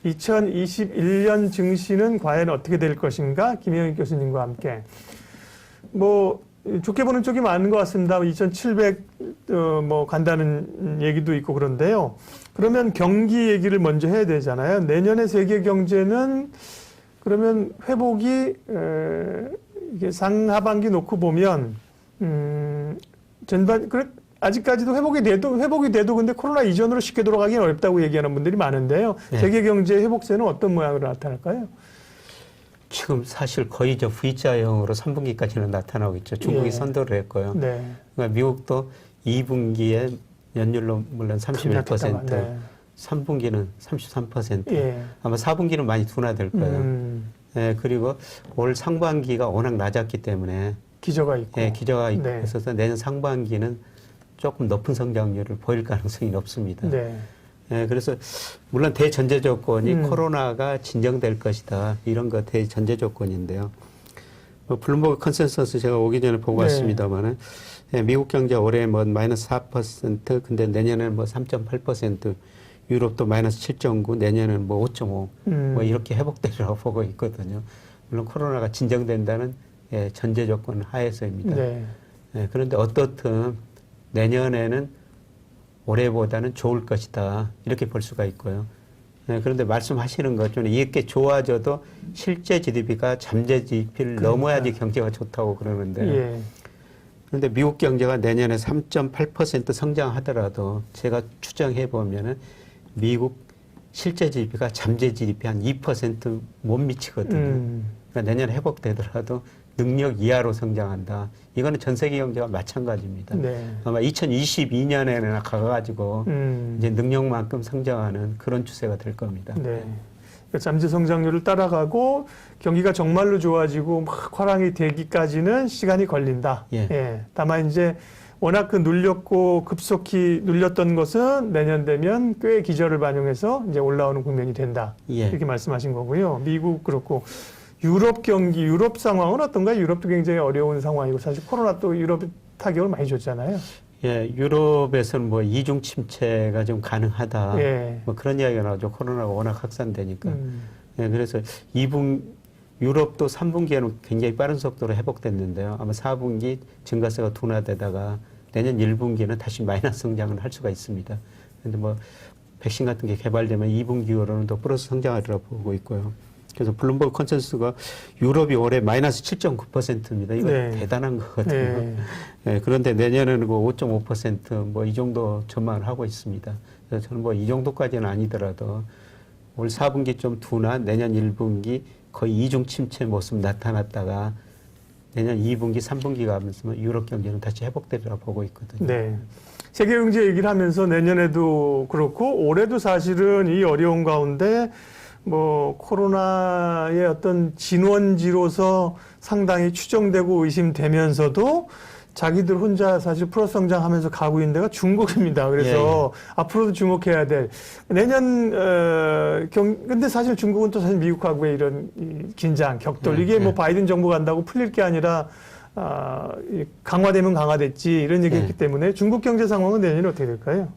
2021년 증시는 과연 어떻게 될 것인가? 김영익 교수님과 함께. 좋게 보는 쪽이 많은 것 같습니다. 2,700, 간다는 얘기도 있고 그런데요. 그러면 경기 얘기를 먼저 해야 되잖아요. 내년의 세계 경제는 그러면 회복이, 이게 상하반기 놓고 보면, 아직까지도 회복이 돼도 근데 코로나 이전으로 쉽게 돌아가기는 어렵다고 얘기하는 분들이 많은데요. 네. 세계 경제 회복세는 어떤 모양으로 나타날까요? 지금 사실 거의 V자형으로 3분기까지는 나타나고 있죠. 중국이 예. 선도를 했고요. 네. 그러니까 미국도 2분기에 연율로 물론 31%, 네. 3분기는 33%, 예. 아마 4분기는 많이 둔화될 거예요. 예, 그리고 올 상반기가 워낙 낮았기 때문에 기저가 있고. 예, 기저가 있고 네. 있어서 내년 상반기는 조금 높은 성장률을 보일 가능성이 높습니다. 네. 예, 그래서 물론 대전제 조건이 음. 코로나가 진정될 것이다. 이런 거 대전제 조건인데요. 블룸버그 컨센서스 제가 오기 전에 보고 네. 왔습니다만은 예, 미국 경제 올해 마이너스 4%, 근데 내년에는 3.8%, 유럽도 마이너스 7.9, 내년에는 5.5, 이렇게 회복되리라고 보고 있거든요. 물론 코로나가 진정된다는 예, 전제 조건 하에서입니다. 네. 예, 그런데 어떻든 내년에는 올해보다는 좋을 것이다. 이렇게 볼 수가 있고요. 예, 그런데 말씀하시는 것처럼 이렇게 좋아져도 실제 GDP가 잠재 GDP를 넘어야지 경제가 좋다고 그러는데 예. 그런데 미국 경제가 내년에 3.8% 성장하더라도 제가 추정해 보면은 미국 실제 GDP가 잠재 GDP 한 2% 못 미치거든요. 그러니까 내년에 회복되더라도 능력 이하로 성장한다. 이거는 전 세계 경제가 마찬가지입니다. 네. 아마 2022년에나 가가지고 이제 능력만큼 성장하는 그런 추세가 될 겁니다. 네. 그러니까 잠재 성장률을 따라가고 경기가 정말로 좋아지고 막 화랑이 되기까지는 시간이 걸린다. 예. 다만 이제 워낙 눌렸고 급속히 눌렸던 것은 내년 되면 꽤 기저를 반영해서 이제 올라오는 국면이 된다. 예. 이렇게 말씀하신 거고요. 미국 그렇고 유럽 경기, 유럽 상황은 어떤가요? 유럽도 굉장히 어려운 상황이고 사실 코로나 또 유럽 타격을 많이 줬잖아요. 예, 유럽에서는 이중 침체가 좀 가능하다. 예. 그런 이야기가 나오죠. 코로나가 워낙 확산되니까. 예, 그래서 유럽도 3분기에는 굉장히 빠른 속도로 회복됐는데요. 아마 4분기 증가세가 둔화되다가 내년 1분기는 다시 마이너스 성장을 할 수가 있습니다. 그런데 백신 같은 게 개발되면 2분기 이후로는 더 플러스 성장하리라고 보고 있고요. 그래서 블룸버그 컨센서스가 유럽이 올해 마이너스 7.9%입니다. 이거 네. 대단한 거거든요. 예, 그런데 내년에는 5.5% 이 정도 전망을 하고 있습니다. 그래서 저는 이 정도까지는 아니더라도 올 4분기 좀 둔화, 내년 1분기 거의 이중 침체 모습 나타났다가 내년 2분기, 3분기 가면서 유럽 경제는 다시 회복되리라고 보고 있거든요. 네. 세계 경제 얘기를 하면서 내년에도 그렇고 올해도 사실은 이 어려운 가운데 코로나의 어떤 진원지로서 상당히 추정되고 의심되면서도 자기들 혼자 사실 플러스 성장하면서 가고 있는 데가 중국입니다. 그래서 앞으로도 주목해야 될 내년 근데 사실 중국은 또 사실 미국하고의 이런 긴장, 격돌 이게 바이든 정부 간다고 풀릴 게 아니라 강화되면 강화됐지 이런 얘기했기 때문에 중국 경제 상황은 내년에 어떻게 될까요?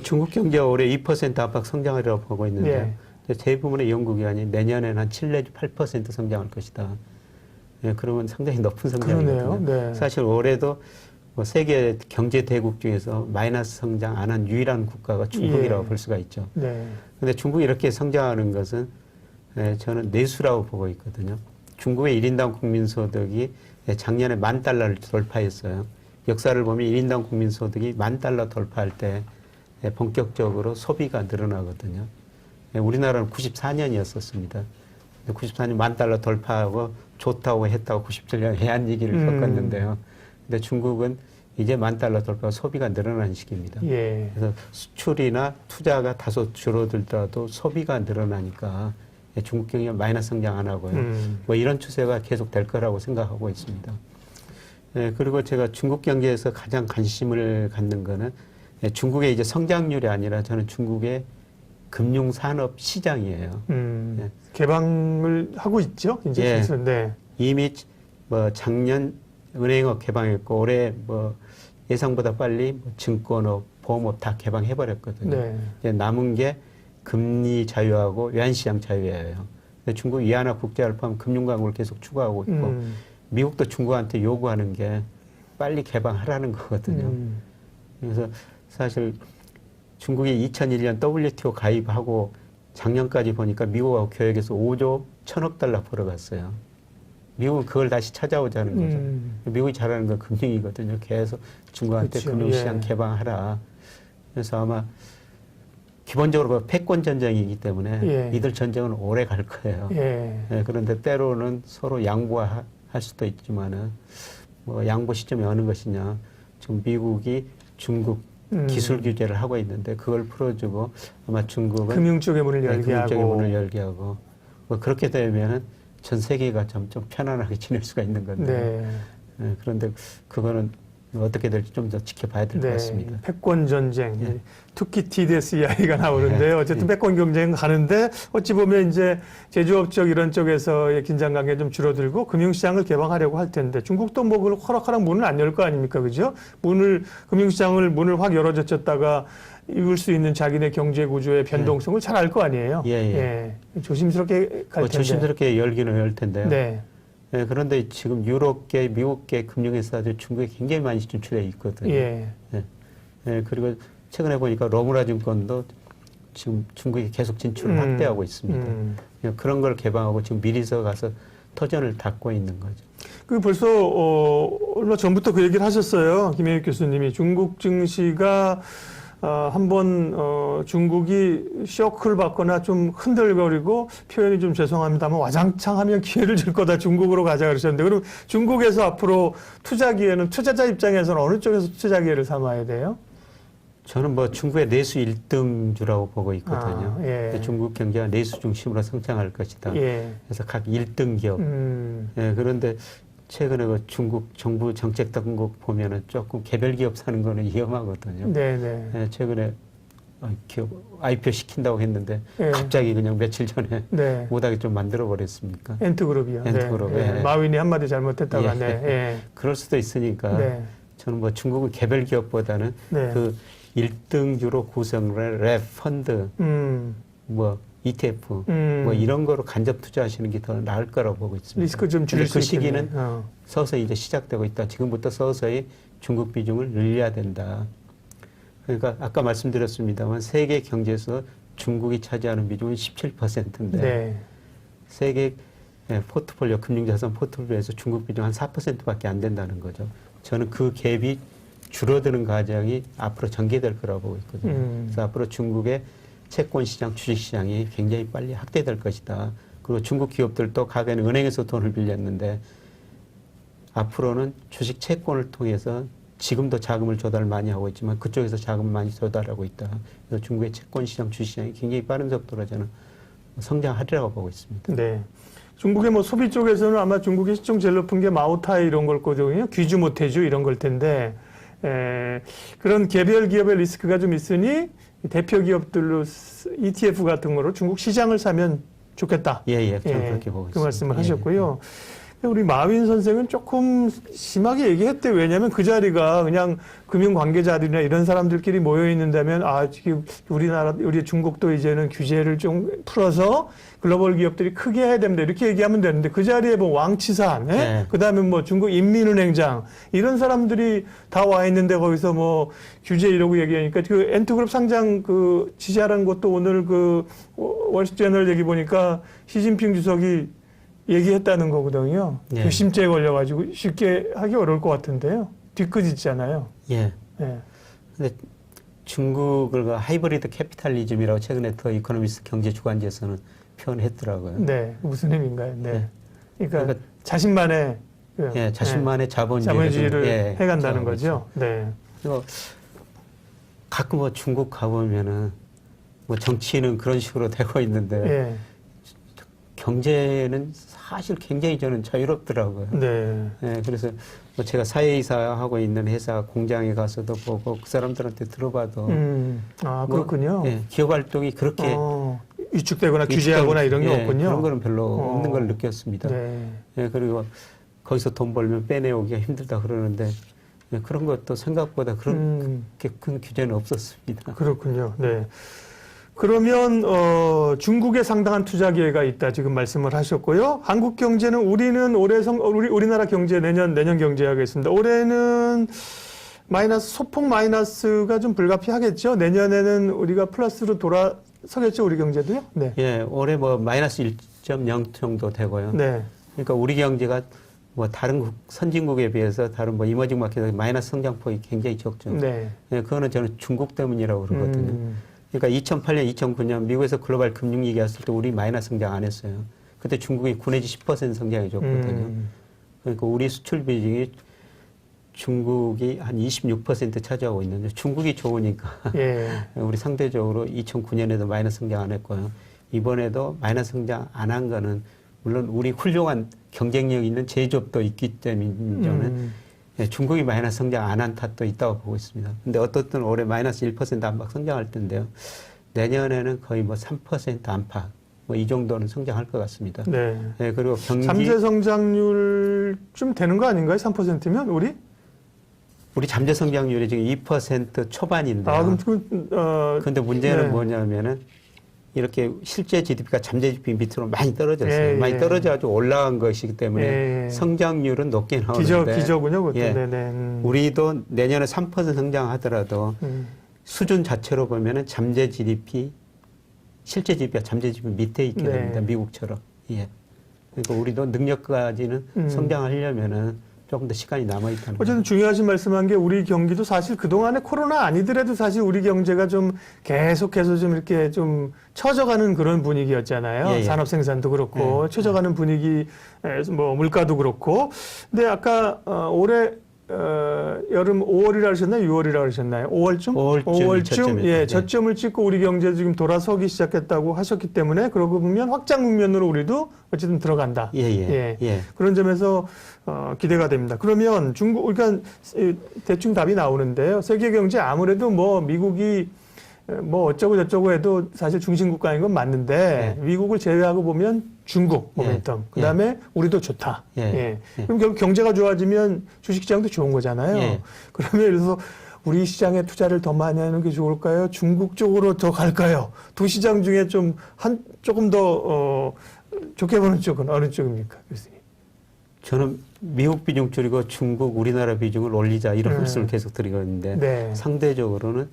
중국 경제가 올해 2% 안팎 성장하리라고 보고 있는데 대부분의 연구기관이 내년에는 한 7 내지 8% 성장할 것이다. 예, 그러면 상당히 높은 성장이거든요. 네. 사실 올해도 세계 경제 대국 중에서 마이너스 성장 안 한 유일한 국가가 중국이라고 볼 수가 있죠. 그런데 중국이 이렇게 성장하는 것은 저는 내수라고 보고 있거든요. 중국의 1인당 국민소득이 작년에 $10,000를 돌파했어요. 역사를 보면 1인당 국민소득이 $10,000 돌파할 때 본격적으로 소비가 늘어나거든요. 우리나라는 94년이었었습니다. 94년 $10,000 돌파하고 좋다고 했다고 97년 해안 얘기를 겪었는데요. 근데 중국은 이제 $10,000 돌파하고 소비가 늘어나는 시기입니다. 그래서 수출이나 투자가 다소 줄어들더라도 소비가 늘어나니까 중국 경기가 마이너스 성장 안 하고요. 이런 추세가 계속 될 거라고 생각하고 있습니다. 그리고 제가 중국 경제에서 가장 관심을 갖는 거는 중국의 이제 성장률이 아니라 저는 중국의 금융산업 시장이에요. 개방을 하고 있죠, 이제. 이미 작년 은행업 개방했고 올해 예상보다 빨리 증권업, 보험업 다 개방해버렸거든요. 이제 남은 게 금리 자유하고 외환시장 자유예요. 근데 중국 위안화 국제화를 포함한 금융 강국을 계속 추구하고 있고 미국도 중국한테 요구하는 게 빨리 개방하라는 거거든요. 그래서 사실 중국이 2001년 WTO 가입하고 작년까지 보니까 미국하고 교역에서 5조 1천억 달러 벌어갔어요. 미국은 그걸 다시 찾아오자는 거죠. 미국이 잘하는 건 금융이거든요. 계속 중국한테 그렇죠. 금융시장 개방하라. 그래서 아마 기본적으로 패권 전쟁이기 때문에 이들 전쟁은 오래 갈 거예요. 그런데 때로는 서로 양보할 수도 있지만은 뭐 양보 시점이 어느 것이냐. 지금 미국이 중국 기술 규제를 하고 있는데 그걸 풀어주고 아마 중국은 금융 쪽의 문을 열게 금융 하고 쪽의 문을 열게 하고 뭐 그렇게 되면은 전 세계가 좀 편안하게 지낼 수가 있는 건데 그런데 그거는 어떻게 될지 좀 더 지켜봐야 될 것 같습니다. 패권 전쟁, 투키티데스 이야기가 나오는데요. 어쨌든 패권 경쟁 가는데 어찌 보면 이제 제조업 쪽 이런 쪽에서의 긴장 관계 좀 줄어들고 금융시장을 개방하려고 할 텐데 중국도 뭐 그걸 허락하랑 문을 안 열 거 아닙니까, 그죠? 금융시장을 문을 확 열어젖혔다가 이을 수 있는 자기네 경제 구조의 변동성을 잘 알 거 아니에요. 조심스럽게 갈 텐데. 조심스럽게 열기는 열 텐데요. 그런데 지금 유럽계, 미국계 금융회사들이 중국에 굉장히 많이 진출해 있거든요. 그리고 최근에 보니까 로무라 증권도 지금 중국에 계속 진출을 확대하고 있습니다. 그런 걸 개방하고 지금 미리서 가서 터전을 닫고 있는 거죠. 그 벌써 얼마 전부터 그 얘기를 하셨어요. 김혜익 교수님이 중국 증시가 한번 중국이 쇼크를 받거나 좀 흔들거리고 표현이 좀 죄송합니다만 와장창하면 기회를 줄 거다 중국으로 가자 그러셨는데 그럼 중국에서 앞으로 투자 기회는 투자자 입장에서는 어느 쪽에서 투자 기회를 삼아야 돼요? 저는 뭐 중국의 내수 1등주라고 보고 있거든요. 중국 경제가 내수 중심으로 성장할 것이다. 그래서 각 1등 기업. 그런데 최근에 그 중국 정부 정책 당국 보면은 조금 개별 기업 사는 거는 위험하거든요. 최근에 기업 IPO 시킨다고 했는데 갑자기 그냥 며칠 전에 못하게 좀 만들어 버렸습니까? 엔트그룹이요. 엔트그룹. 마윈이 한마디 잘못했다가. 그럴 수도 있으니까 저는 뭐 중국은 개별 기업보다는 그 1등주로 구성을 랩 펀드 뭐 ETF 뭐 이런 거로 간접 투자하시는 게 더 나을 거라고 보고 있습니다. 리스크 좀 줄일 수 그 시기는 서서히 이제 시작되고 있다. 지금부터 서서히 중국 비중을 늘려야 된다. 그러니까 아까 말씀드렸습니다만 세계 경제에서 중국이 차지하는 비중은 17%인데 세계 포트폴리오 금융자산 포트폴리오에서 중국 비중 한 4%밖에 안 된다는 거죠. 저는 그 갭이 줄어드는 과정이 앞으로 전개될 거라고 보고 있거든요. 그래서 앞으로 중국의 채권 시장, 주식 시장이 굉장히 빨리 확대될 것이다. 그리고 중국 기업들도 과거에는 은행에서 돈을 빌렸는데 앞으로는 주식 채권을 통해서 지금도 자금을 조달을 많이 하고 있지만 그쪽에서 자금을 많이 조달하고 있다. 그래서 중국의 채권 시장, 주식 시장이 굉장히 빠른 속도로 저는 성장하리라고 보고 있습니다. 중국의 뭐 소비 쪽에서는 아마 중국의 시총 제일 높은 게 마오타이 이런 걸 거거든요. 귀주 모태주 이런 걸 텐데 그런 개별 기업의 리스크가 좀 있으니 대표 기업들로 ETF 같은 거로 중국 시장을 사면 좋겠다. 저는 그렇게 보고 있습니다. 그 말씀을 하셨고요. 우리 마윈 선생은 조금 심하게 얘기했대요. 왜냐하면 그 자리가 그냥 금융 관계자들이나 이런 사람들끼리 모여 있는다면 지금 우리 중국도 이제는 규제를 좀 풀어서 글로벌 기업들이 크게 해야 됩니다. 이렇게 얘기하면 되는데 그 자리에 뭐 왕치산, 그다음에 뭐 중국 인민은행장 이런 사람들이 다 와 있는데 거기서 뭐 규제 이러고 얘기하니까 그 엔트그룹 상장 그 지시하라는 것도 오늘 그 월스트리트저널 얘기 보니까 시진핑 주석이 얘기했다는 거거든요. 교심죄에 걸려가지고 쉽게 하기 어려울 것 같은데요. 뒤끝이잖아요. 근데 중국을 그 하이브리드 캐피탈리즘이라고 최근에 더 이코노미스트 경제 주간지에서는 표현했더라고요. 무슨 의미인가요? 그러니까 자신만의 자신만의 자본주의를 해간다는 거죠. 그리고 가끔 뭐 중국 가보면은 뭐 정치는 그런 식으로 되고 있는데 경제는 사실 굉장히 저는 자유롭더라고요. 그래서 뭐 제가 사회이사 하고 있는 회사 공장에 가서도 보고 그 사람들한테 들어봐도 그렇군요. 기업 활동이 그렇게 위축되거나 규제하거나 이런 게 없군요. 그런 거는 별로 없는 걸 느꼈습니다. 그리고 거기서 돈 벌면 빼내오기가 힘들다 그러는데 그런 것도 생각보다 그렇게 큰 규제는 없었습니다. 그렇군요. 그러면 중국에 상당한 투자 기회가 있다 지금 말씀을 하셨고요. 한국 경제는 우리는 우리나라 경제 내년 경제하겠습니다. 올해는 소폭 마이너스가 좀 불가피하겠죠. 내년에는 우리가 플러스로 돌아서겠죠, 우리 경제도요. 네. 예, 올해 뭐 마이너스 1.0 정도 되고요. 네. 그러니까 우리 경제가 뭐 다른 선진국에 비해서 다른 뭐 이머징 마켓에서 마이너스 성장폭이 굉장히 적죠. 네. 예, 그거는 저는 중국 때문이라고 그러거든요. 그러니까 2008년, 2009년 미국에서 글로벌 금융위기 왔을 때 우리 마이너스 성장 안 했어요. 그때 중국이 9 내지 10% 성장해 줬거든요. 그러니까 우리 수출 비중이 중국이 한 26% 차지하고 있는데 중국이 좋으니까 예. 우리 상대적으로 2009년에도 마이너스 성장 안 했고요. 이번에도 마이너스 성장 안 한 거는 물론 우리 훌륭한 경쟁력 있는 제조업도 있기 때문에 저는 중국이 마이너스 성장 안 한 탓도 있다고 보고 있습니다. 근데 어떻든 올해 마이너스 1% 안팎 성장할 텐데요. 내년에는 거의 뭐 3% 안팎 뭐 이 정도는 성장할 것 같습니다. 네. 네, 그리고 경기 잠재 성장률 좀 되는 거 아닌가요? 3%면 우리 잠재 성장률이 지금 2% 초반인데요. 아, 근데 문제는 네. 뭐냐면은 이렇게 실제 GDP가 잠재 GDP 밑으로 많이 떨어졌어요. 예, 많이 예. 떨어져가지고 올라간 것이기 때문에 예. 성장률은 높게 나오는데 기저군요, 그것도. 예. 네네. 우리도 내년에 3% 성장하더라도 수준 자체로 보면은 잠재 GDP, 실제 GDP가 잠재 GDP 밑에 있게 네. 됩니다. 미국처럼. 예. 그러니까 우리도 능력까지는 성장하려면은 조금 더 시간이 남아있다는 어쨌든 중요하신 말씀한 게 우리 경기도 사실 그동안에 코로나 아니더라도 사실 우리 경제가 좀 계속해서 좀 이렇게 좀 처져가는 그런 분위기였잖아요. 예, 예. 산업 생산도 그렇고 처져가는 분위기, 뭐 물가도 그렇고. 근데 아까 올해 여름 5월이라 하셨나요? 6월이라 그러셨나요? 5월쯤? 5월쯤 예, 저점을 찍고 우리 경제 지금 돌아서기 시작했다고 하셨기 때문에 그러고 보면 확장 국면으로 우리도 어쨌든 들어간다. 예. 그런 점에서 기대가 됩니다. 그러면 그러니까 대충 답이 나오는데요. 세계 경제 아무래도 뭐 미국이 뭐 어쩌고 저쩌고 해도 사실 중심 국가인 건 맞는데 미국을 제외하고 보면 중국 모멘텀, 그다음에 우리도 좋다. 그럼 결국 경제가 좋아지면 주식시장도 좋은 거잖아요. 그러면 예를 들어서 우리 시장에 투자를 더 많이 하는 게 좋을까요? 중국 쪽으로 더 갈까요? 두 시장 중에 조금 더 좋게 보는 쪽은 어느 쪽입니까, 교수님? 저는 미국 비중 줄이고 중국, 우리나라 비중을 올리자 이런 말씀을 계속 드리고 있는데 상대적으로는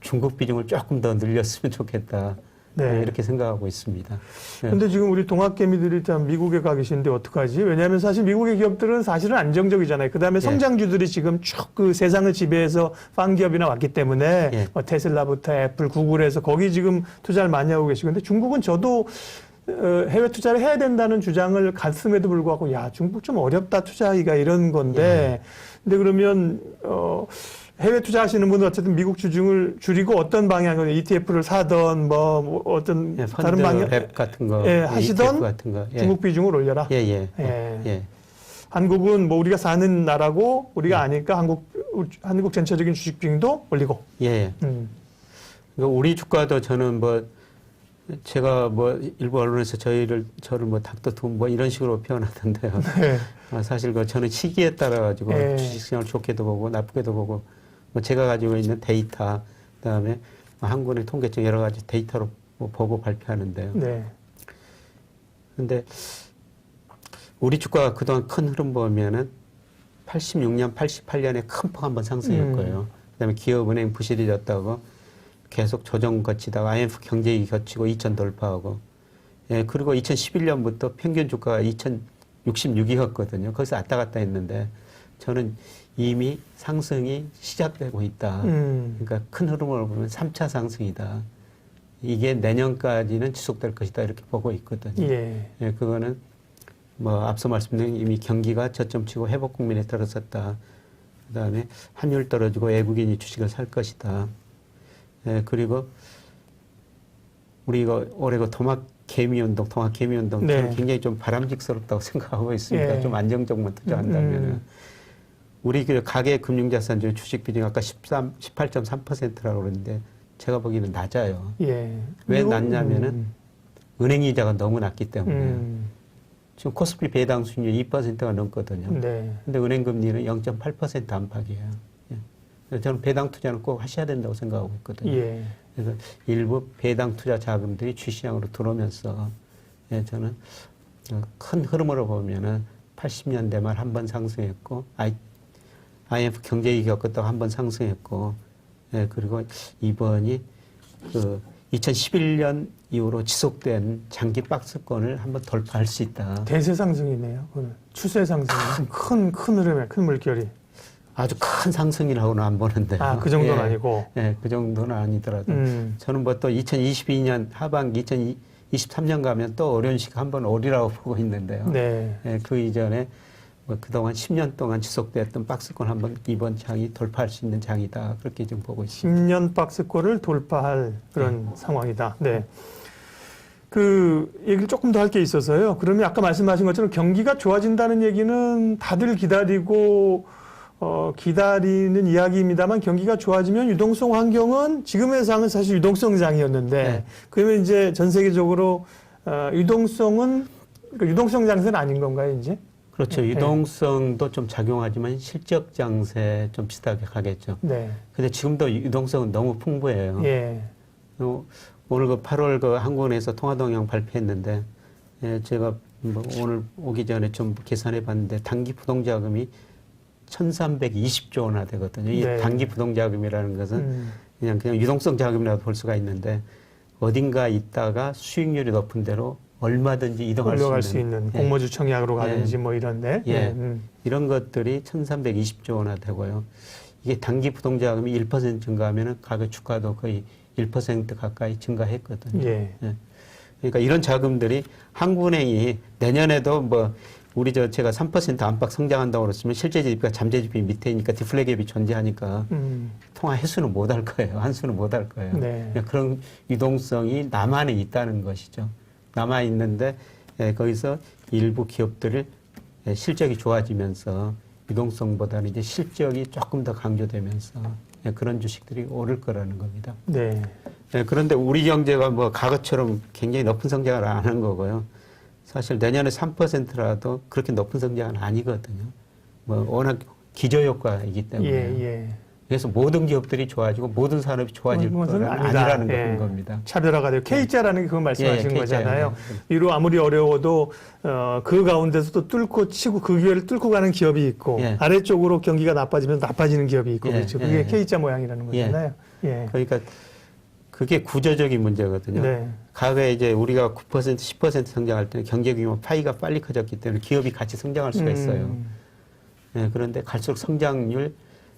중국 비중을 조금 더 늘렸으면 좋겠다. 이렇게 생각하고 있습니다. 그런데 지금 우리 동학개미들이 참 미국에 가 계시는데 어떡하지? 왜냐하면 사실 미국의 기업들은 사실은 안정적이잖아요. 그다음에 성장주들이 지금 쭉 그 세상을 지배해서 팡 기업이나 왔기 때문에 뭐 테슬라부터 애플, 구글에서 거기 지금 투자를 많이 하고 계시고 근데 중국은 저도 해외 투자를 해야 된다는 주장을 갔음에도 불구하고 야 중국 좀 어렵다 투자하기가 이런 건데 근데 그러면 해외 투자하시는 분은 어쨌든 미국 주중을 줄이고 어떤 방향으로 ETF를 사던 뭐 어떤 다른 방향 랩 같은 거 하시던 ETF 같은 거. 중국 비중을 올려라. 한국은 뭐 우리가 사는 나라고 우리가 아니까 한국 전체적인 주식 비중도 올리고. 그러니까 우리 주가도 저는 뭐 제가 뭐 일부 언론에서 저를 뭐 닥터 둠 뭐 이런 식으로 표현하던데요. 사실 저는 시기에 따라 가지고 주식시장을 좋게도 보고 나쁘게도 보고 뭐 제가 가지고 있는 데이터 그다음에 한국의 통계청 여러 가지 데이터로 뭐 보고 발표하는데요. 근데 우리 주가가 그동안 큰 흐름 보면은 86년, 88년에 큰 폭 한번 상승했고요. 그다음에 기업은행 부실이 졌다고 계속 조정 거치다가 IMF 경제위기 거치고 2000 돌파하고 그리고 2011년부터 평균 주가가 2066이었거든요. 거기서 왔다 갔다 했는데 저는 이미 상승이 시작되고 있다. 그러니까 큰 흐름을 보면 3차 상승이다. 이게 내년까지는 지속될 것이다. 이렇게 보고 있거든요. 그거는 뭐 앞서 말씀드린 이미 경기가 저점 치고 회복 국면에 들어섰다. 그다음에 환율 떨어지고 외국인이 주식을 살 것이다. 그리고 우리가 올해 통합 개미운동 저는 굉장히 좀 바람직스럽다고 생각하고 있습니다. 좀 안정적만 투자한다면은. 우리 그 가계 금융자산 중 주식 비중이 아까 18.3%라고 그러는데 제가 보기에는 낮아요. 왜 낮냐면은 은행 이자가 너무 낮기 때문에 지금 코스피 배당 수익률 2%가 넘거든요. 근데 은행 금리는 0.8% 안팎이에요. 저는 배당 투자는 꼭 하셔야 된다고 생각하고 있거든요. 그래서 일부 배당 투자 자금들이 주시장으로 들어오면서 예, 저는 큰 흐름으로 보면은 80년대 말 한 번 상승했고 IMF 경제위기 겪었다가 한 번 상승했고 예, 그리고 이번이 그 2011년 이후로 지속된 장기 박스권을 한번 돌파할 수 있다. 대세 상승이네요. 오늘 추세 상승, 큰 흐름에 큰 물결이. 아주 큰 상승이라고는 안 보는데. 그 정도는 예, 아니고. 예, 그 정도는 아니더라도 저는 뭐 또 2022년 하반기 2023년 가면 또 어려운 시기 한번 오리라고 보고 있는데요. 네. 예, 그 이전에 뭐 그동안 10년 동안 지속됐던 박스권 한번 이번 장이 돌파할 수 있는 장이다. 그렇게 좀 보고 있습니다. 10년 박스권을 돌파할 그런 상황이다. 네. 그 얘기를 조금 더 할 게 있어서요. 그러면 아까 말씀하신 것처럼 경기가 좋아진다는 얘기는 다들 기다리는 이야기입니다만 경기가 좋아지면 유동성 환경은 지금의 장은 사실 유동성 장이었는데 네. 그러면 이제 전 세계적으로 유동성 장세는 아닌 건가요, 이제? 그렇죠. 유동성도 좀 작용하지만 실적 장세 좀 비슷하게 가겠죠. 네. 근데 지금도 유동성은 너무 풍부해요. 예. 오늘 그 8월 그 한국은행에서 통화동향 발표했는데, 예, 제가 뭐 오늘 오기 전에 좀 계산해 봤는데, 단기 부동자금이 1,320조 원이나 되거든요. 이 네. 단기 부동자금이라는 것은 그냥 유동성 자금이라도 볼 수가 있는데, 어딘가 있다가 수익률이 높은 대로 얼마든지 이동할 수 있는 공모주 청약으로 가든지 뭐 이런데. 예. 이런 것들이 1,320조 원이나 되고요. 이게 단기 부동자금이 1% 증가하면은 가격 주가도 거의 1% 가까이 증가했거든요. 예. 예. 그러니까 이런 자금들이 한국은행이 내년에도 뭐 우리 제가 3% 안팎 성장한다고 그랬으면 실제 지표가 잠재 지표 밑에니까 디플레 갭이 존재하니까 통화 횟수는 못 할 거예요. 한수는 못 할 거예요. 네. 그런 유동성이 남한에 있다는 것이죠. 남아 있는데 거기서 일부 기업들을 실적이 좋아지면서 유동성보다는 이제 실적이 조금 더 강조되면서 그런 주식들이 오를 거라는 겁니다. 네. 그런데 우리 경제가 뭐 과거처럼 굉장히 높은 성장을 안 하는 거고요. 사실 내년에 3%라도 그렇게 높은 성장은 아니거든요. 뭐 워낙 기저효과이기 때문에. 예. 그래서 모든 기업들이 좋아지고 모든 산업이 좋아질 것은 아니라는 겁니다. 차별화가 되고 K자라는 게 그거 말씀하시는 거잖아요. 예. 위로 아무리 어려워도 그 가운데서도 뚫고 치고 그 기회를 뚫고 가는 기업이 있고 예. 아래쪽으로 경기가 나빠지면 나빠지는 기업이 있고 예. 그렇죠. 그게 K자 모양이라는 거잖아요. 예. 그러니까 그게 구조적인 문제거든요. 네. 과거에 이제 우리가 9%, 10% 성장할 때는 경제 규모 파이가 빨리 커졌기 때문에 기업이 같이 성장할 수가 있어요. 그런데 갈수록 성장률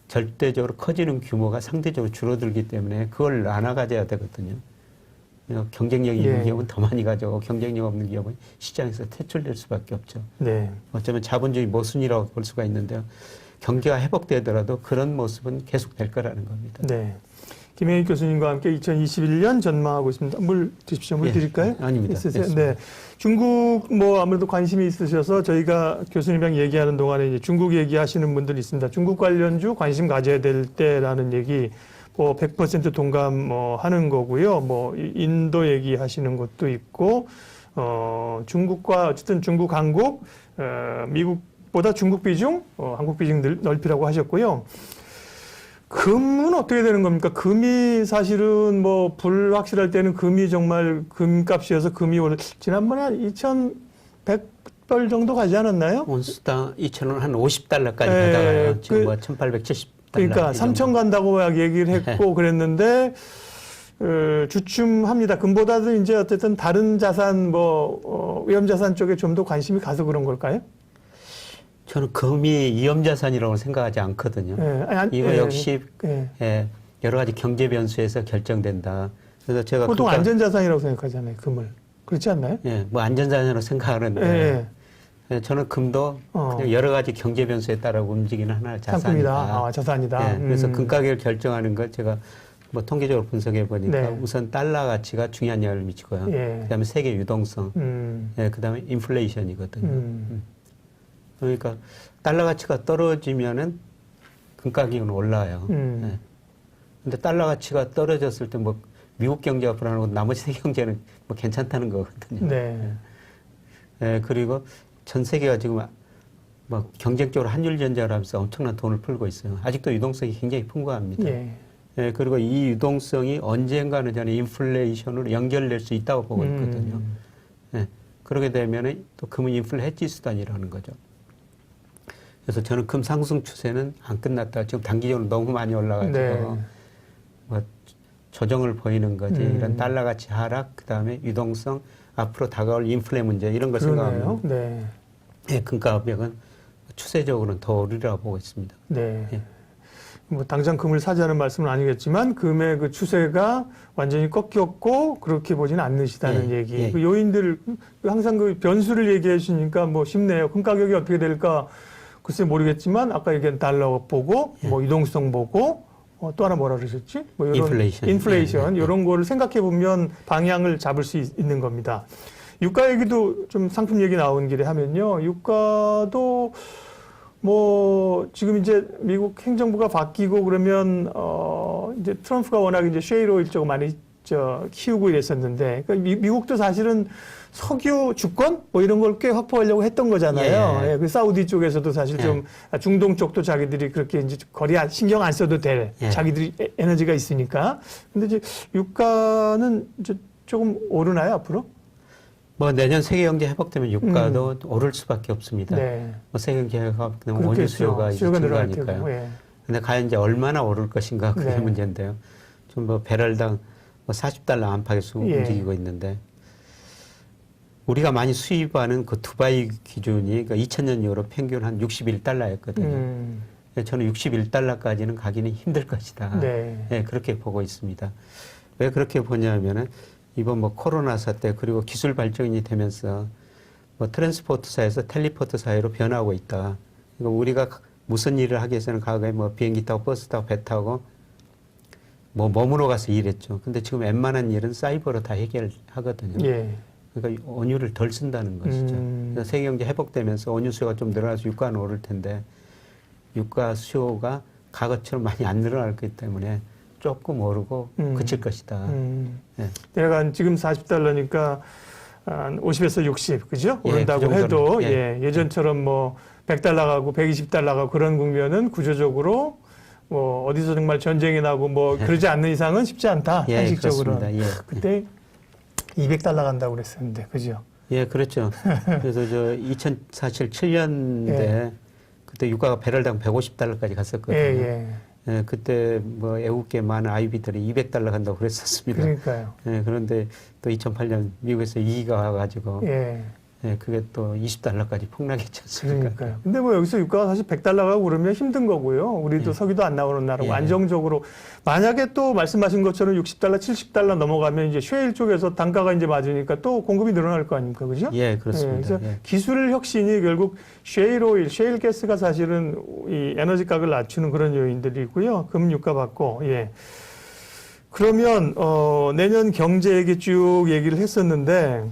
절대적으로 커지는 규모가 상대적으로 줄어들기 때문에 그걸 나눠 가져야 되거든요. 경쟁력이 있는 기업은 더 많이 가져오고 경쟁력 없는 기업은 시장에서 퇴출될 수밖에 없죠. 네. 어쩌면 자본주의 모순이라고 볼 수가 있는데요. 경기가 회복되더라도 그런 모습은 계속될 거라는 겁니다. 네. 김혜익 교수님과 함께 2021년 전망하고 있습니다. 물 드십시오. 물 드릴까요? 아닙니다. 있으세요? 네. 중국 뭐 아무래도 관심이 있으셔서 저희가 교수님이랑 얘기하는 동안에 이제 중국 얘기하시는 분들이 있습니다. 중국 관련주 관심 가져야 될 때라는 얘기 뭐 100% 동감 뭐 하는 거고요. 뭐 인도 얘기하시는 것도 있고 중국과 어쨌든 중국 한국 미국보다 중국 비중 한국 비중 넓히라고 하셨고요. 금은 어떻게 되는 겁니까? 금이 사실은 뭐 불확실할 때는 금이 정말 금값이어서 금이 오늘 지난번에 한 2,100불 정도 가지 않았나요? 온수당 2,000원 한 50달러까지 가다가요. 지금 뭐 1,870달러. 그러니까 3,000 간다고 막 얘기를 했고 그랬는데 주춤합니다. 금보다도 이제 어쨌든 다른 자산 뭐 위험자산 쪽에 좀 더 관심이 가서 그런 걸까요? 저는 금이 위험자산이라고 생각하지 않거든요. 이거 역시 여러 가지 경제 변수에서 결정된다. 그래서 제가 보통 안전자산이라고 생각하잖아요, 금을. 그렇지 않나요? 뭐 안전자산으로 생각하는데 저는 금도 그냥 여러 가지 경제 변수에 따라 움직이는 하나의 자산이다. 자산이다. 그래서 금 가격을 결정하는 것 제가 뭐 통계적으로 분석해 보니까 우선 달러 가치가 중요한 영향을 미치고요. 그다음에 세계 유동성, 그다음에 인플레이션이거든요. 그러니까 달러 가치가 떨어지면은 금 가격은 올라요. 근데 달러 가치가 떨어졌을 때 뭐 미국 경제가 불안하고 나머지 세계 경제는 뭐 괜찮다는 거거든요. 그리고 전 세계가 지금 뭐 경쟁적으로 한율 전쟁을 하면서 엄청난 돈을 풀고 있어요. 아직도 유동성이 굉장히 풍부합니다. 예, 그리고 이 유동성이 언젠가는 저는 인플레이션으로 연결될 수 있다고 보고 있거든요. 예, 그러게 되면 또 금은 인플레 해지 수단이라는 거죠. 그래서 저는 금 상승 추세는 안 끝났다. 지금 단기적으로 너무 많이 올라가지고 네. 뭐 조정을 보이는 거지. 이런 달러 가치 하락, 그 다음에 유동성, 앞으로 다가올 인플레 문제 이런 걸 생각하면 네. 예, 금가 가격은 추세적으로는 더 오르리라고 보고 있습니다. 네. 예. 뭐 당장 금을 사자는 말씀은 아니겠지만 금의 그 추세가 완전히 꺾였고 그렇게 보지는 않으시다는 예, 얘기. 예. 그 요인들 항상 그 변수를 얘기해 주시니까 뭐 쉽네요. 금 가격이 어떻게 될까 글쎄 모르겠지만 아까 얘기한 달러 보고 예. 뭐 유동성 보고 또 하나 뭐라 그러셨지? 뭐 이런 인플레이션. 이런 거를 생각해 보면 방향을 잡을 수 있는 겁니다. 유가 얘기도 좀 상품 얘기 나온 길에 하면요. 유가도 뭐 지금 이제 미국 행정부가 바뀌고 그러면 이제 트럼프가 워낙 이제 셰일 오일 쪽을 많이 키우고 이랬었는데 그러니까 미국도 사실은 석유 주권 뭐 이런 걸 꽤 확보하려고 했던 거잖아요. 예. 예, 그 사우디 쪽에서도 사실 좀 중동 쪽도 자기들이 그렇게 이제 거리 신경 안 써도 될 자기들이 에너지가 있으니까. 근데 이제 유가는 이제 조금 오르나요 앞으로? 뭐 내년 세계 경제 회복되면 유가도 오를 수밖에 없습니다. 네. 뭐 세계 경제 회복되면 원유 수요가 이제 증가하니까요. 예. 근데 과연 이제 얼마나 오를 것인가 그게 네. 문제인데요. 좀 뭐 배럴당 뭐 40달러 안팎에서 움직이고 있는데 우리가 많이 수입하는 그 두바이 기준이 그러니까 2000년으로 평균 한 61달러였거든요. 저는 61달러까지는 가기는 힘들 것이다. 네. 네, 그렇게 보고 있습니다. 왜 그렇게 보냐면은 이번 뭐 코로나 사태 그리고 기술 발전이 되면서 뭐 트랜스포트사에서 텔리포트 사회로 변하고 있다. 그러니까 우리가 무슨 일을 하기 위해서는 과거에 뭐 비행기 타고 버스 타고 배 타고 뭐 머무러 가서 일했죠. 근데 지금 웬만한 일은 사이버로 다 해결하거든요. 예. 그러니까 원유를 덜 쓴다는 것이죠. 그래서 세계 경제 회복되면서 원유 수요가 좀 늘어나서 유가는 오를 텐데 유가 수요가 과거처럼 많이 안 늘어날 거기 때문에 조금 오르고 그칠 것이다. 네. 내가 지금 40달러니까 한 50에서 60, 그죠? 예, 오른다고 그 해도 예. 예전처럼 뭐 100달러 가고 120달러 가고 그런 국면은 구조적으로 뭐 어디서 정말 전쟁이 나고 뭐 그러지 않는 이상은 쉽지 않다. 예, 상식적으로. 그렇습니다. 예. 그때 200달러 간다고 그랬었는데, 그죠? 예, 그렇죠. 그래서 저 2007년대 예. 그때 유가가 배럴당 150달러까지 갔었거든요. 예. 예, 그때 뭐 애국계 많은 아이비들이 200달러 간다고 그랬었습니다. 그러니까요. 예, 그런데 또 2008년 미국에서 위기가 와가지고 예. 예, 그게 또 20달러까지 폭락했지 않습니까? 그러니까요. 근데 뭐 여기서 유가가 사실 100달러가 오르면 힘든 거고요. 우리도 석유도 안 나오는 나라고 안정적으로 만약에 또 말씀하신 것처럼 60달러, 70달러 넘어가면 이제 셰일 쪽에서 단가가 이제 맞으니까 또 공급이 늘어날 거 아닙니까? 그죠? 예, 그렇습니다. 그래서 기술 혁신이 결국 셰일 오일, 셰일 가스가 사실은 이 에너지 가격을 낮추는 그런 요인들이 있고요. 금 유가 받고, 예. 그러면, 내년 경제 얘기 쭉 얘기를 했었는데,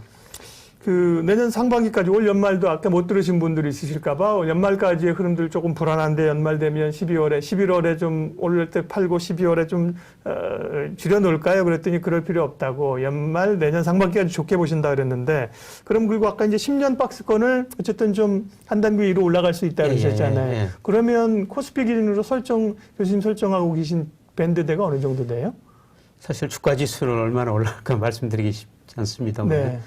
그 내년 상반기까지 올 연말도 아까 못 들으신 분들이 있으실까봐 연말까지의 흐름들 조금 불안한데 연말 되면 11월에 좀 오를 때 팔고 12월에 좀 줄여놓을까요? 그랬더니 그럴 필요 없다고 연말 내년 상반기까지 좋게 보신다 그랬는데 그럼 그리고 아까 이제 10년 박스권을 어쨌든 좀 한 단계 위로 올라갈 수 있다 그러셨잖아요. 그러면 코스피 기준으로 교수님 설정하고 계신 밴드대가 어느 정도 돼요? 사실 주가 지수는 얼마나 올라갈까 말씀드리기 쉽지 않습니다만. 네.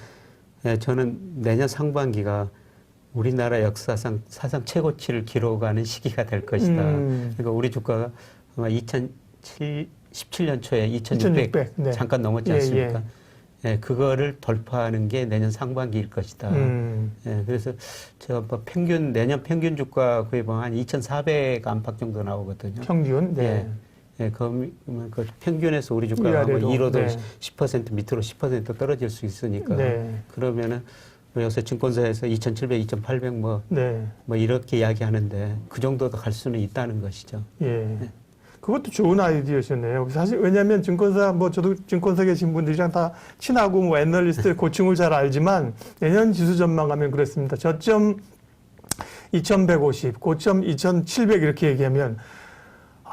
네, 저는 내년 상반기가 우리나라 역사상 사상 최고치를 기록하는 시기가 될 것이다. 그러니까 우리 주가가 아마 2017년 초에 2600 네. 잠깐 넘었지 않습니까? 예, 그거를 돌파하는 게 내년 상반기일 것이다. 예, 그래서 제가 뭐 내년 평균 주가 거의 한 2,400 안팎 정도 나오거든요. 평균? 네. 예, 그 평균에서 우리 주가가 뭐 1호도 10% 밑으로 10% 떨어질 수 있으니까. 그러면은 요새 증권사에서 2,700, 2,800 뭐 이렇게 이야기하는데 그 정도도 갈 수는 있다는 것이죠. 예. 그것도 좋은 아이디어셨네요. 사실 왜냐하면 증권사 저도 증권사 계신 분들이랑 다 친하고 뭐 애널리스트 고충을 잘 알지만 내년 지수 전망하면 그렇습니다. 저점 2,150, 고점 2,700 이렇게 얘기하면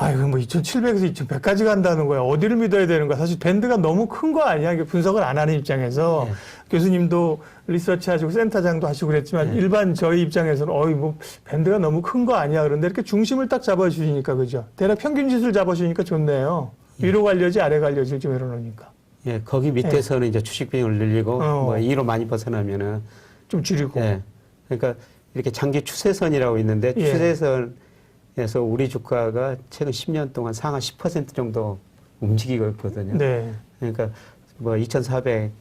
아이고, 뭐 2,700에서 2,100까지 간다는 거야. 어디를 믿어야 되는 거야. 사실 밴드가 너무 큰 거 아니야. 분석을 안 하는 입장에서. 교수님도 리서치 하시고 센터장도 하시고 그랬지만 일반 저희 입장에서는 뭐 밴드가 너무 큰 거 아니야. 그런데 이렇게 중심을 딱 잡아주시니까 그죠. 대략 평균 지수를 잡아주니까 좋네요. 위로 갈려지 아래 갈려지 좀 열어놓으니까. 예, 거기 밑에서는 이제 주식 비중을 늘리고 뭐 2로 많이 벗어나면은 좀 줄이고. 예. 그러니까 이렇게 장기 추세선이라고 있는데 추세선에서 우리 주가가 최근 10년 동안 상하 10% 정도 움직이고 있거든요. 네. 그러니까 뭐 2,400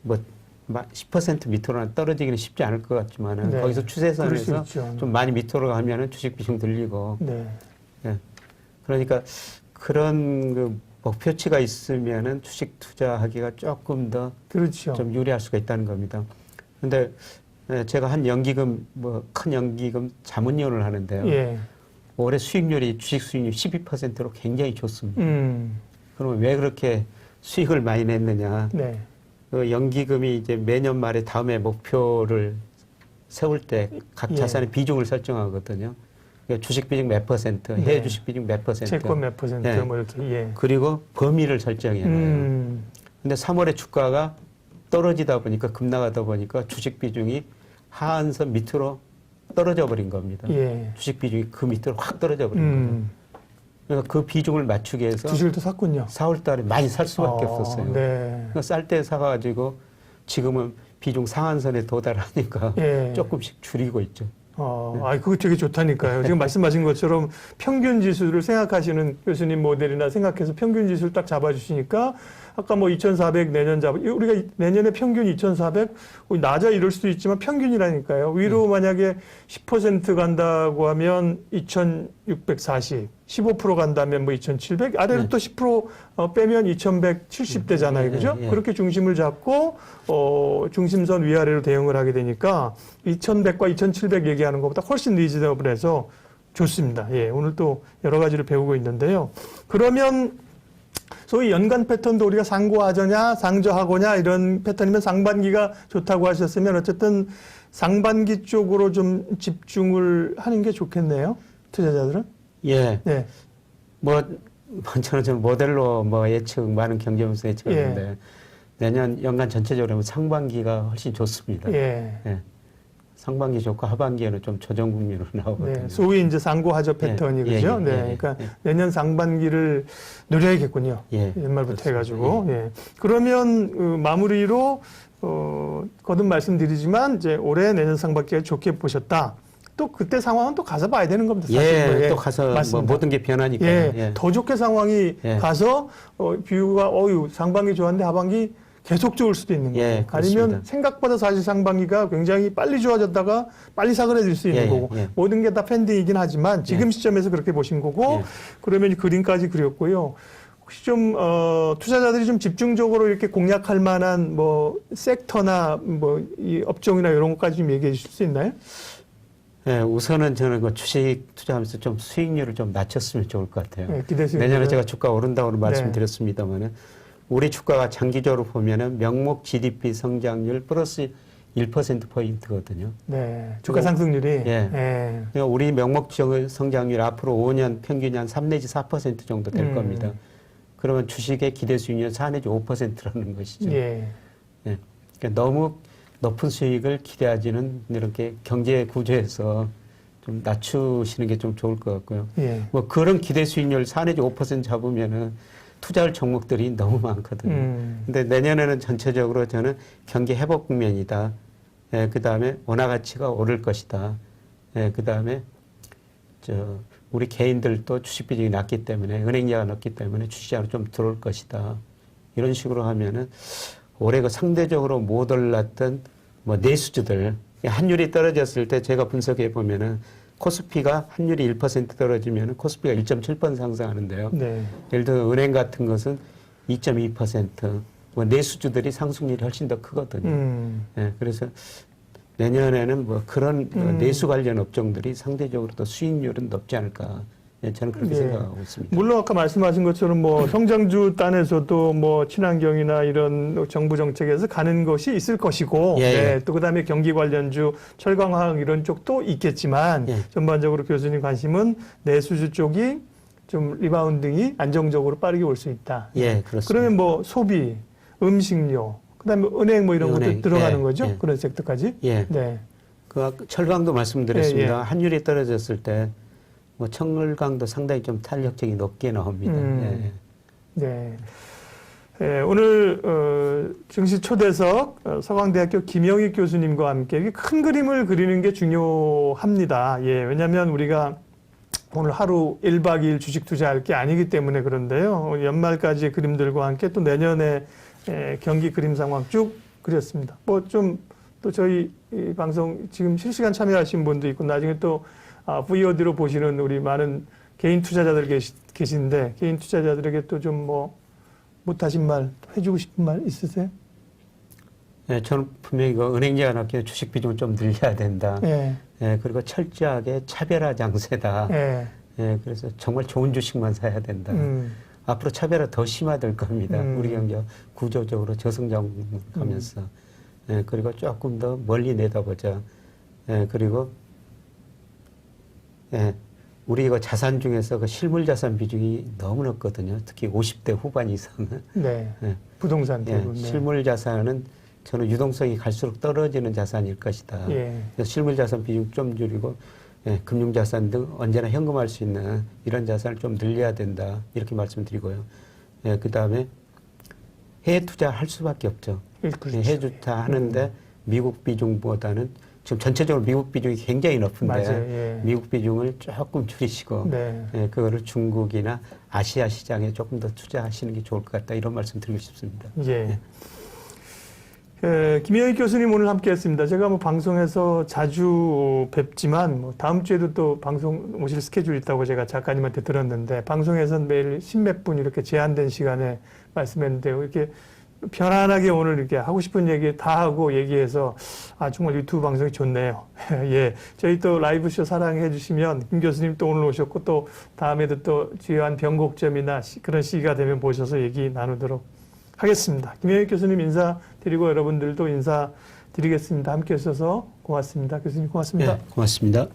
뭐 10% 밑으로는 떨어지기는 쉽지 않을 것 같지만은 네. 거기서 추세선에서 좀 많이 밑으로 가면은 주식 비중 늘리고. 네. 예. 그러니까 그런 그 목표치가 있으면은 주식 투자하기가 조금 더 그렇죠. 좀 유리할 수가 있다는 겁니다. 근데 제가 한 연기금 뭐 큰 연기금 자문위원을 하는데요. 예. 올해 수익률이 주식 수익률 12%로 굉장히 좋습니다. 그러면 왜 그렇게 수익을 많이 냈느냐? 네. 그 연기금이 이제 매년 말에 다음에 목표를 세울 때 각 자산의 비중을 설정하거든요. 주식 비중 몇 퍼센트, 해외 주식 비중 몇 퍼센트, 채권 몇 퍼센트, 뭐 이렇게. 예. 그리고 범위를 설정해놔요. 근데 3월에 주가가 떨어지다 보니까 급락하다 보니까 주식 비중이 하한선 밑으로 떨어져 버린 겁니다. 예. 주식 비중이 그 밑으로 확 떨어져 버린 거예요. 그래서 그 비중을 맞추기 위해서 주식을 또 샀군요. 4월 달에 많이 살 수밖에 없었어요. 네. 쌀 때 사가지고 지금은 비중 상한선에 도달하니까 조금씩 줄이고 있죠. 그거 되게 좋다니까요. 지금 말씀하신 것처럼 평균 지수를 생각하시는 교수님 모델이나 생각해서 평균 지수를 딱 잡아주시니까 아까 뭐 2,400 내년 우리가 내년에 평균 2,400 낮아 이럴 수도 있지만 평균이라니까요. 위로 만약에 10% 간다고 하면 2,640, 15% 간다면 뭐 2,700, 아래로 또 10% 빼면 2,170대잖아요. 그죠? 그렇게 중심을 잡고 중심선 위아래로 대응을 하게 되니까 2,100과 2,700 얘기하는 것보다 훨씬 리즈너블해서 좋습니다. 예, 오늘 또 여러 가지를 배우고 있는데요. 그러면 소위 연간 패턴도 우리가 상고하저냐 상저하고냐 이런 패턴이면 상반기가 좋다고 하셨으면 어쨌든 상반기 쪽으로 좀 집중을 하는 게 좋겠네요. 투자자들은. 예. 네. 뭐 저는 모델로 뭐 예측 많은 경제분석 예측하는데 내년 연간 전체적으로 보면 상반기가 훨씬 좋습니다. 예. 상반기 좋고 하반기에는 좀 조정 국면으로 나오거든요. 네, 소위 이제 상고하저 패턴이 그죠? 그러니까 내년 상반기를 노려야겠군요. 연말부터 그렇습니다. 해가지고. 그러면 마무리로 거듭 말씀드리지만 이제 올해 내년 상반기가 좋게 보셨다. 또 그때 상황은 또 가서 봐야 되는 겁니다. 사실. 또 가서 뭐 모든 게 변하니까. 더 좋게 상황이 가서 뷰가 상반기 좋았는데 하반기 계속 좋을 수도 있는 거고 아니면 생각보다 사실 상반기가 굉장히 빨리 좋아졌다가 빨리 사그라질 수 있는 거고 모든 게 다 팬딩이긴 하지만 지금 시점에서 그렇게 보신 거고 그러면 그림까지 그렸고요. 혹시 좀 투자자들이 좀 집중적으로 이렇게 공략할 만한 뭐 섹터나 뭐 이 업종이나 이런 것까지 좀 얘기해 주실 수 있나요? 네, 우선은 저는 그 주식 투자하면서 좀 수익률을 좀 낮췄으면 좋을 것 같아요. 기대수익률. 내년에 제가 주가 오른다고 말씀드렸습니다만은 우리 주가가 장기적으로 보면은 명목 GDP 성장률 플러스 1%포인트거든요. 네. 주가 상승률이. 그러니까 우리 명목 성장률 앞으로 5년 평균이 한 3 내지 4% 정도 될 겁니다. 그러면 주식의 기대 수익률은 4 내지 5%라는 것이죠. 그러니까 너무 높은 수익을 기대하지는 이렇게 경제 구조에서 좀 낮추시는 게 좀 좋을 것 같고요. 뭐 그런 기대 수익률 4 내지 5% 잡으면은 투자할 종목들이 너무 많거든요. 근데 내년에는 전체적으로 저는 경기 회복 국면이다. 그 다음에 원화 가치가 오를 것이다. 그 다음에 우리 개인들도 주식 비중이 낮기 때문에 은행이자가 높기 때문에 주식시장으로 좀 들어올 것이다. 이런 식으로 하면은 올해 그 상대적으로 못 올랐던 뭐 내수주들 환율이 떨어졌을 때 제가 분석해 보면은 코스피가 환율이 1% 떨어지면 코스피가 1.7% 상승하는데요. 예를 들어 은행 같은 것은 2.2%, 뭐 내수주들이 상승률이 훨씬 더 크거든요. 그래서 내년에는 뭐 그런 내수 관련 업종들이 상대적으로 더 수익률은 높지 않을까. 저는 그렇게 생각하고 있습니다. 물론 아까 말씀하신 것처럼 뭐 성장주 단에서도 뭐 친환경이나 이런 정부 정책에서 가는 것이 있을 것이고 또 그다음에 경기 관련주 철강화학 이런 쪽도 있겠지만 전반적으로 교수님 관심은 내수주 쪽이 좀 리바운딩이 안정적으로 빠르게 올 수 있다. 그렇습니다. 그러면 뭐 소비, 음식료, 그다음에 은행 뭐 이런 것도 들어가는 거죠? 그런 섹터까지. 그 철강도 말씀드렸습니다. 환율이 떨어졌을 때 뭐 청을강도 상당히 좀 탄력적이 높게 나옵니다. 네. 예, 오늘 증시 초대석 서강대학교 김영익 교수님과 함께 큰 그림을 그리는 게 중요합니다. 예, 왜냐하면 우리가 오늘 하루 1박 2일 주식 투자할 게 아니기 때문에 그런데요. 연말까지 그림들과 함께 또 내년에 경기 그림 상황 쭉 그렸습니다. 뭐 좀 또 저희 이 방송 지금 실시간 참여하신 분도 있고 나중에 또 VOD로 보시는 우리 많은 개인 투자자들 계신데 개인 투자자들에게 또 좀 뭐 못하신 말, 해주고 싶은 말 있으세요? 네, 저는 분명히 은행제한학교 주식 비중을 좀 늘려야 된다. 예. 예, 그리고 철저하게 차별화 장세다. 예. 예, 그래서 정말 좋은 주식만 사야 된다. 앞으로 차별화 더 심화될 겁니다. 우리 경제 구조적으로 저성장 가면서. 예, 그리고 조금 더 멀리 내다보자. 예, 그리고 예, 우리 이거 자산 중에서 그 실물 자산 비중이 너무 높거든요. 특히 50대 후반 이상은. 네. 예. 부동산 대부분. 예, 실물 자산은 저는 유동성이 갈수록 떨어지는 자산일 것이다. 예. 그래서 실물 자산 비중 좀 줄이고 예, 금융 자산 등 언제나 현금할 수 있는 이런 자산을 좀 늘려야 된다. 이렇게 말씀드리고요. 예, 그다음에 해외 투자할 수밖에 없죠. 그렇죠. 예, 해외 투자 하는데 미국 비중보다는 지금 전체적으로 미국 비중이 굉장히 높은데 맞아요. 예. 미국 비중을 조금 줄이시고 네. 예, 그거를 중국이나 아시아 시장에 조금 더 투자하시는 게 좋을 것 같다. 이런 말씀 드리고 싶습니다. 예. 김영익 교수님 오늘 함께했습니다. 제가 뭐 방송에서 자주 뵙지만 뭐 다음 주에도 또 방송 오실 스케줄이 있다고 제가 작가님한테 들었는데 방송에서는 매일 십몇 분 이렇게 제한된 시간에 말씀했는데요. 이렇게 편안하게 오늘 이렇게 하고 싶은 얘기 다 하고 얘기해서 정말 유튜브 방송이 좋네요. 예, 저희 또 라이브쇼 사랑해 주시면 김 교수님 또 오늘 오셨고 또 다음에도 또 주요한 변곡점이나 그런 시기가 되면 모셔서 얘기 나누도록 하겠습니다. 김영익 교수님 인사드리고 여러분들도 인사드리겠습니다. 함께 해주셔서 고맙습니다. 교수님 고맙습니다. 네, 고맙습니다.